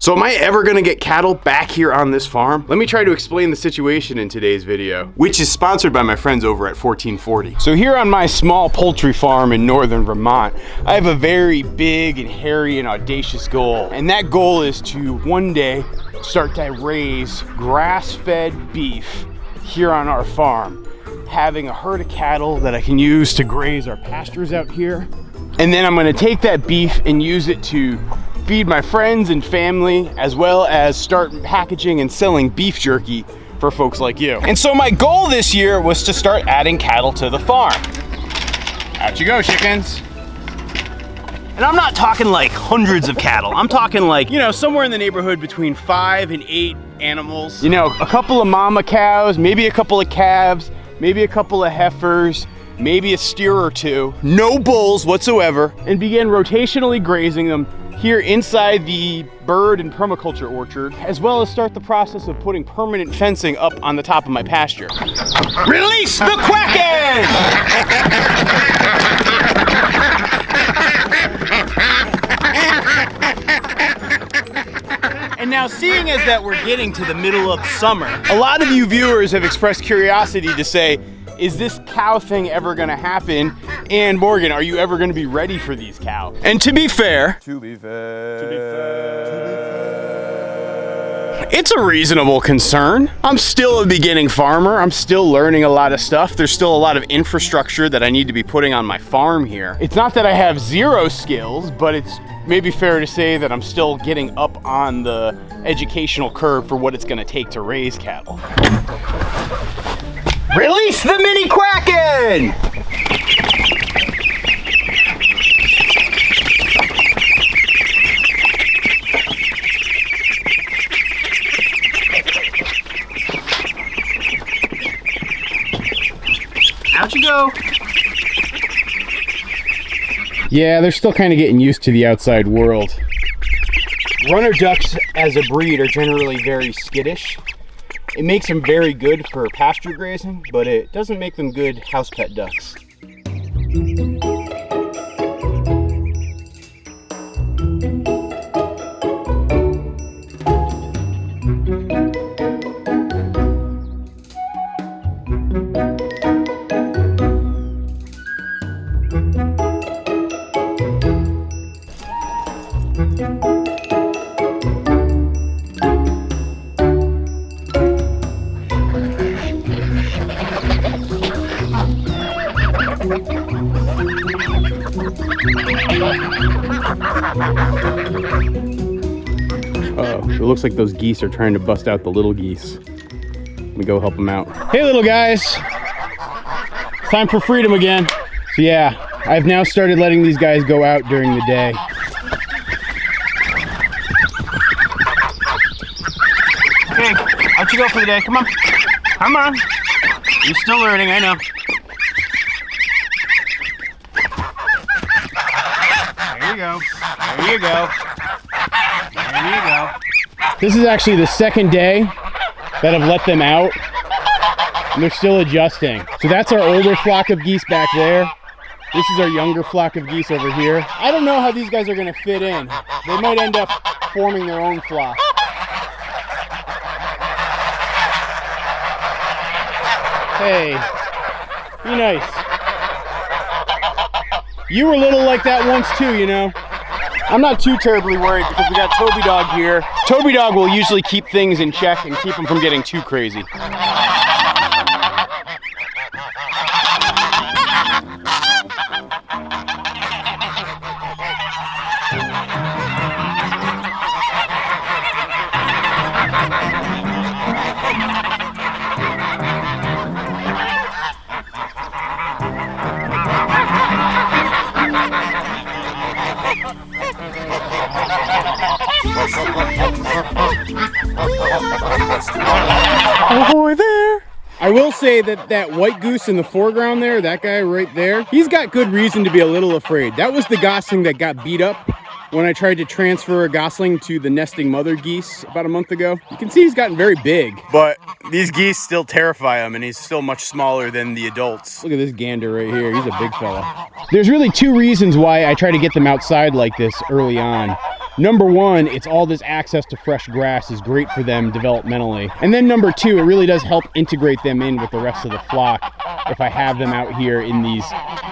So am I ever gonna get cattle back here on this farm? Let me try to explain the situation in today's video, which is sponsored by my friends over at 1440. So here on my small poultry farm in northern Vermont, I have a very big and hairy and audacious goal. And that goal is to one day start to raise grass-fed beef here on our farm, having a herd of cattle that I can use to graze our pastures out here. And then I'm gonna take that beef and use it to feed my friends and family, as well as start packaging and selling beef jerky for folks like you. And so my goal this year was to start adding cattle to the farm. Out you go, chickens. And I'm not talking like hundreds of cattle. I'm talking like, you know, somewhere in the neighborhood between 5 and 8 animals. You know, a couple of mama cows, maybe a couple of calves, maybe a couple of heifers, maybe a steer or two, no bulls whatsoever, and begin rotationally grazing them here inside the bird and permaculture orchard, as well as start the process of putting permanent fencing up on the top of my pasture. Release the Quacking! And now, seeing as that we're getting to the middle of summer, a lot of you viewers have expressed curiosity to say, is this cow thing ever gonna happen? And Morgan, are you ever gonna be ready for these cows? And to be fair, it's a reasonable concern. I'm still a beginning farmer. I'm still learning a lot of stuff. There's still a lot of infrastructure that I need to be putting on my farm here. It's not that I have zero skills, but it's maybe fair to say that I'm still getting up on the educational curve for what it's gonna take to raise cattle. Release the mini Quacking! Out you go. Yeah, they're still kind of getting used to the outside world. Runner ducks as a breed are generally very skittish. It makes them very good for pasture grazing, but it doesn't make them good house pet ducks. Oh, it looks like those geese are trying to bust out the little geese. Let me go help them out. Hey little guys, it's time for freedom again. So yeah, I've now started letting these guys go out during the day. Okay, out you go for the day, come on. Come on. You're still learning, I know. There you go. There you go. There you go. This is actually the second day that I've let them out, and they're still adjusting. So that's our older flock of geese back there. This is our younger flock of geese over here. I don't know how these guys are gonna fit in. They might end up forming their own flock. Hey, be nice. You were a little like that once too, you know. I'm not too terribly worried because we got Toby Dog here. Toby Dog will usually keep things in check and keep them from getting too crazy. Ahoy there! I will say that that white goose in the foreground there, that guy right there, he's got good reason to be a little afraid. That was the gosling that got beat up when I tried to transfer a gosling to the nesting mother geese about a month ago. You can see he's gotten very big. But these geese still terrify him, and he's still much smaller than the adults. Look at this gander right here. He's a big fella. There's really two reasons why I try to get them outside like this early on. Number one, it's all this access to fresh grass is great for them developmentally. And then number two, it really does help integrate them in with the rest of the flock if I have them out here in these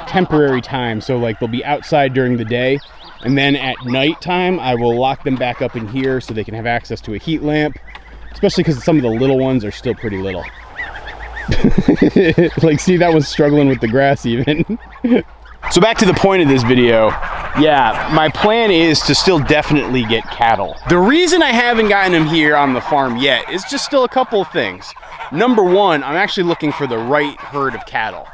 temporary times. So like they'll be outside during the day, and then at nighttime, I will lock them back up in here so they can have access to a heat lamp, especially because some of the little ones are still pretty little. Like, see, that one's struggling with the grass even. So back to the point of this video. Yeah, my plan is to still definitely get cattle. The reason I haven't gotten them here on the farm yet is just still a couple of things. Number one, I'm actually looking for the right herd of cattle.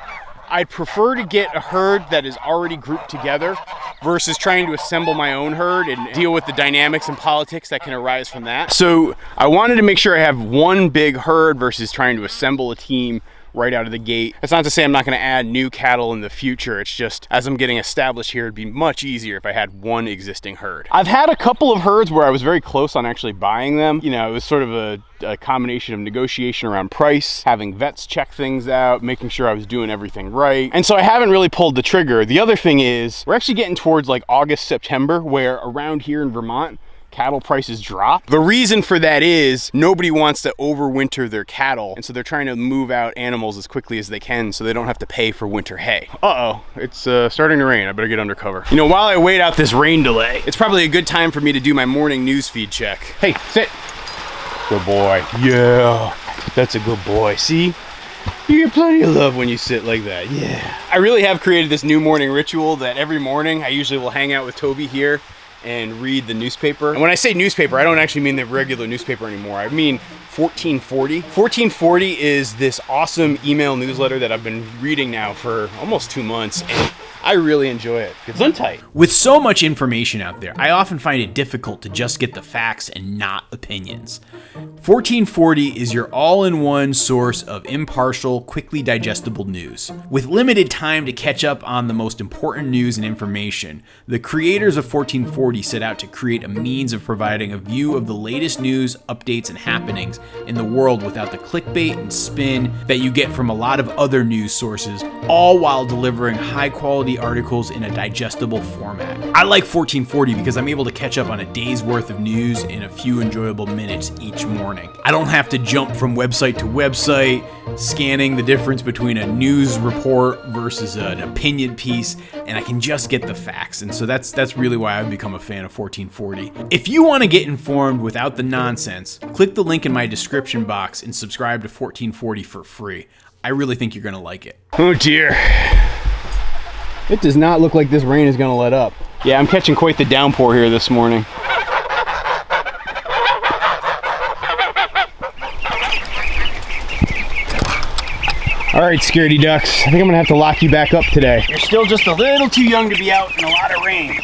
I'd prefer to get a herd that is already grouped together versus trying to assemble my own herd and deal with the dynamics and politics that can arise from that. So I wanted to make sure I have one big herd versus trying to assemble a team right out of the gate. That's not to say I'm not going to add new cattle in the future. It's just as I'm getting established here, it'd be much easier if I had one existing herd. I've had a couple of herds where I was very close on actually buying them. You know, it was sort of a combination of negotiation around price, having vets check things out, making sure I was doing everything right. And so I haven't really pulled the trigger. The other thing is we're actually getting towards like August, September, where around here in Vermont, cattle prices drop. The reason for that is nobody wants to overwinter their cattle, and so they're trying to move out animals as quickly as they can so they don't have to pay for winter hay. Uh-oh, it's starting to rain. I better get under cover. You know, while I wait out this rain delay, it's probably a good time for me to do my morning news feed check. Hey, sit. Good boy. Yeah, that's a good boy. See? You get plenty of love when you sit like that. Yeah. I really have created this new morning ritual that every morning I usually will hang out with Toby here and read the newspaper. And when I say newspaper, I don't actually mean the regular newspaper anymore. I mean 1440. 1440 is this awesome email newsletter that I've been reading now for almost 2 months, and I really enjoy it. It's untight. With so much information out there, I often find it difficult to just get the facts and not opinions. 1440 is your all-in-one source of impartial, quickly digestible news. With limited time to catch up on the most important news and information, the creators of 1440 set out to create a means of providing a view of the latest news, updates, and happenings in the world without the clickbait and spin that you get from a lot of other news sources, all while delivering high-quality articles in a digestible format. I like 1440 because I'm able to catch up on a day's worth of news in a few enjoyable minutes each morning. I don't have to jump from website to website, scanning the difference between a news report versus an opinion piece, and I can just get the facts. And so that's really why I've become a fan of 1440. If you want to get informed without the nonsense, click the link in my description box and subscribe to 1440 for free. I really think you're going to like it. Oh dear. It does not look like this rain is going to let up. Yeah, I'm catching quite the downpour here this morning. All right, scaredy ducks. I think I'm gonna have to lock you back up today. You're still just a little too young to be out in a lot of rain.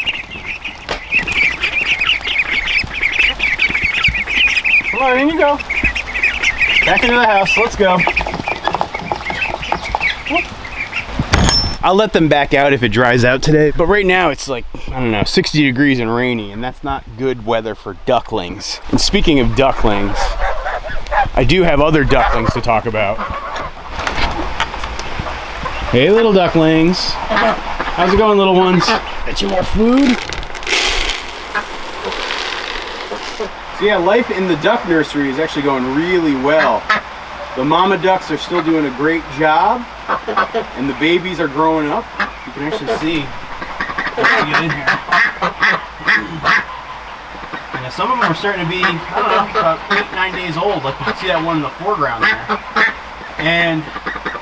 Come on, in you go. Back into the house, let's go. I'll let them back out if it dries out today, but right now it's like, I don't know, 60 degrees and rainy, and that's not good weather for ducklings. And speaking of ducklings, I do have other ducklings to talk about. Hey, little ducklings. How's it going, little ones? Get you more food? So yeah, life in the duck nursery is actually going really well. The mama ducks are still doing a great job, and the babies are growing up. You can actually see. Let's get in here. And some of them are starting to be, I don't know, about 8-9 days old. Like you can see that one in the foreground there. And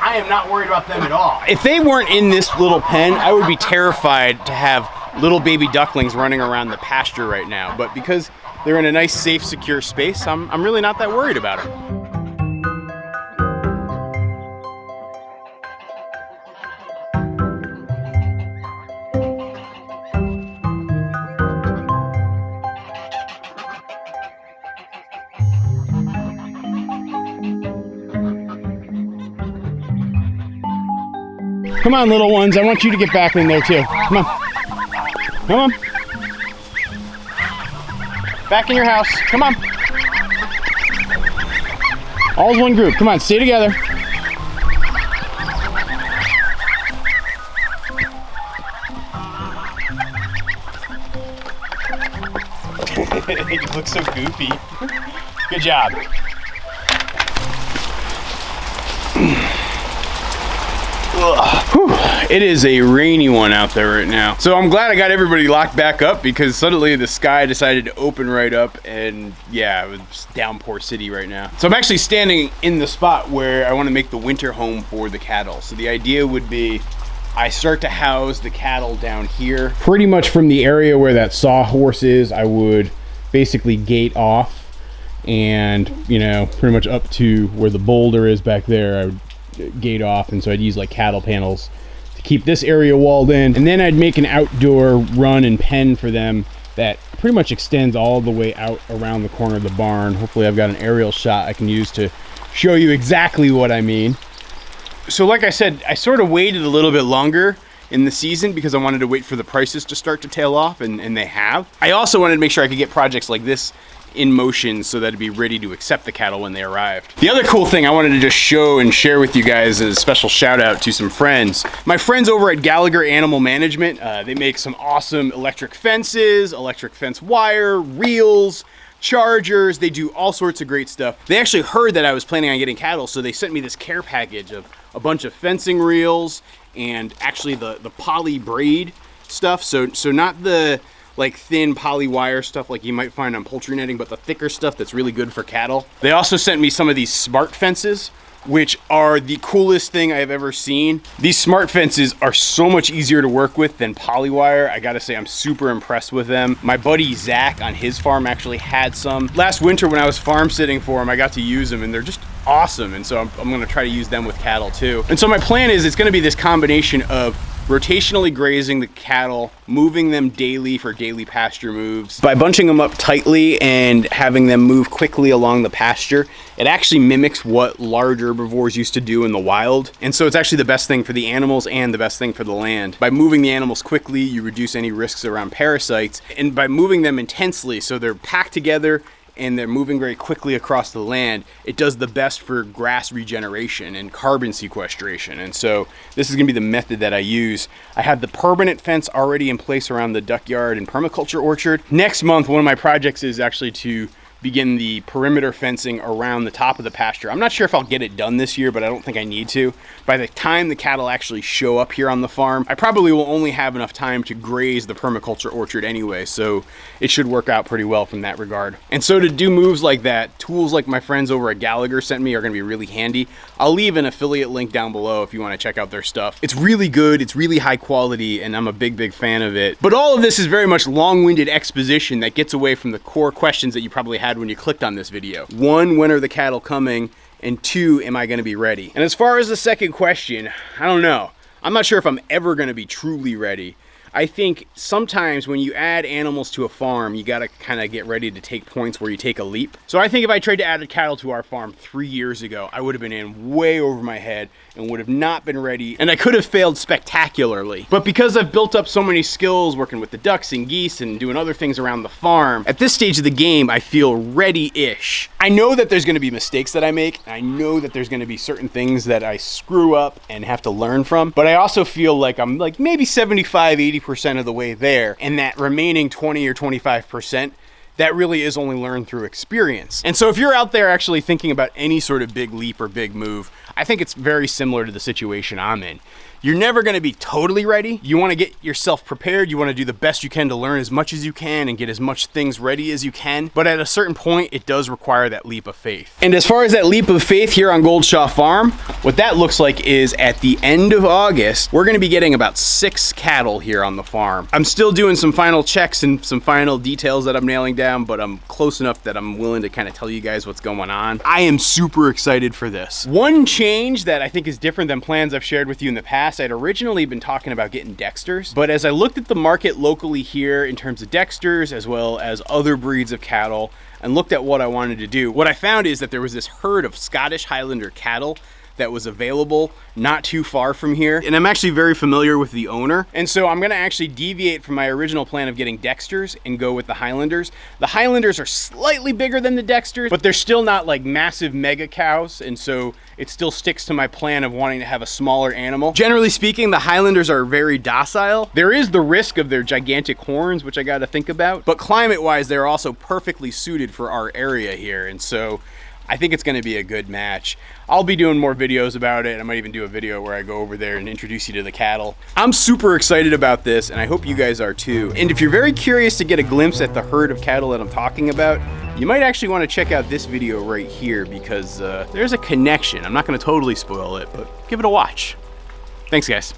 I am not worried about them at all. If they weren't in this little pen, I would be terrified to have little baby ducklings running around the pasture right now. But because they're in a nice, safe, secure space, I'm really not that worried about them. Come on, little ones. I want you to get back in there too. Come on. Come on. Back in your house. Come on. All as one group. Come on, stay together. looks so goofy. Good job. It is a rainy one out there right now. So I'm glad I got everybody locked back up because suddenly the sky decided to open right up and yeah, it was downpour city right now. So I'm actually standing in the spot where I want to make the winter home for the cattle. So the idea would be I start to house the cattle down here. Pretty much from the area where that sawhorse is, I would basically gate off and, you know, pretty much up to where the boulder is back there, I would gate off, and so I'd use like cattle panels to keep this area walled in, and then I'd make an outdoor run and pen for them that pretty much extends all the way out around the corner of the barn. Hopefully I've got an aerial shot I can use to show you exactly what I mean. So like I said, I sort of waited a little bit longer in the season because I wanted to wait for the prices to start to tail off, and they have. I also wanted to make sure I could get projects like this in motion so that it'd be ready to accept the cattle when they arrived. The other cool thing I wanted to just show and share with you guys is a special shout out to some friends. My friends over at Gallagher Animal Management, they make some awesome electric fences, electric fence wire, reels, chargers. They do all sorts of great stuff. They actually heard that I was planning on getting cattle, so they sent me this care package of a bunch of fencing reels and actually the poly braid stuff. So not the like thin poly wire stuff like you might find on poultry netting, but the thicker stuff that's really good for cattle. They also sent me some of these smart fences, which are the coolest thing I've ever seen. These smart fences are so much easier to work with than poly wire. I gotta say, I'm super impressed with them. My buddy Zach on his farm actually had some. Last winter when I was farm sitting for him, I got to use them and they're just awesome. And so I'm gonna try to use them with cattle too. And so my plan is it's gonna be this combination of rotationally grazing the cattle, moving them daily for daily pasture moves. By bunching them up tightly and having them move quickly along the pasture, it actually mimics what large herbivores used to do in the wild. And so it's actually the best thing for the animals and the best thing for the land. By moving the animals quickly, you reduce any risks around parasites. And by moving them intensely, so they're packed together and they're moving very quickly across the land, it does the best for grass regeneration and carbon sequestration. And so this is gonna be the method that I use. I have the permanent fence already in place around the duck yard and permaculture orchard. Next month, one of my projects is actually to begin the perimeter fencing around the top of the pasture. I'm not sure if I'll get it done this year, but I don't think I need to. By the time the cattle actually show up here on the farm, I probably will only have enough time to graze the permaculture orchard anyway, so it should work out pretty well from that regard. And so to do moves like that, tools like my friends over at Gallagher sent me are gonna be really handy. I'll leave an affiliate link down below if you wanna check out their stuff. It's really good, it's really high quality, and I'm a big fan of it. But all of this is very much long-winded exposition that gets away from the core questions that you probably had when you clicked on this video. One, when are the cattle coming? And two, am I gonna be ready? And as far as the second question, I don't know. I'm not sure if I'm ever gonna be truly ready. I think sometimes when you add animals to a farm, you gotta kind of get ready to take points where you take a leap. So I think if I tried to add cattle to our farm 3 years ago, I would have been in way over my head and would have not been ready, and I could have failed spectacularly. But because I've built up so many skills working with the ducks and geese and doing other things around the farm, at this stage of the game, I feel ready-ish. I know that there's gonna be mistakes that I make. I know that there's gonna be certain things that I screw up and have to learn from, but I also feel like I'm like maybe 75, 80% of the way there, and that remaining 20 or 25%, that really is only learned through experience. And so if you're out there actually thinking about any sort of big leap or big move, I think it's very similar to the situation I'm in. You're never gonna be totally ready. You wanna get yourself prepared. You wanna do the best you can to learn as much as you can and get as much things ready as you can. But at a certain point, it does require that leap of faith. And as far as that leap of faith here on Goldshaw Farm, what that looks like is at the end of August, we're gonna be getting about 6 cattle here on the farm. I'm still doing some final checks and some final details that I'm nailing down, but I'm close enough that I'm willing to kind of tell you guys what's going on. I am super excited for this. One change that I think is different than plans I've shared with you in the past, I'd originally been talking about getting Dexters, but as I looked at the market locally here in terms of Dexters as well as other breeds of cattle and looked at what I wanted to do, what I found is that there was this herd of Scottish Highlander cattle that was available not too far from here. And I'm actually very familiar with the owner. And so I'm gonna actually deviate from my original plan of getting Dexters and go with the Highlanders. The Highlanders are slightly bigger than the Dexters, but they're still not like massive mega cows. And so it still sticks to my plan of wanting to have a smaller animal. Generally speaking, the Highlanders are very docile. There is the risk of their gigantic horns, which I gotta think about, but climate-wise, they're also perfectly suited for our area here. And so I think it's gonna be a good match. I'll be doing more videos about it. I might even do a video where I go over there and introduce you to the cattle. I'm super excited about this, and I hope you guys are too. And if you're very curious to get a glimpse at the herd of cattle that I'm talking about, you might actually want to check out this video right here, because there's a connection. I'm not gonna totally spoil it, but give it a watch. Thanks, guys.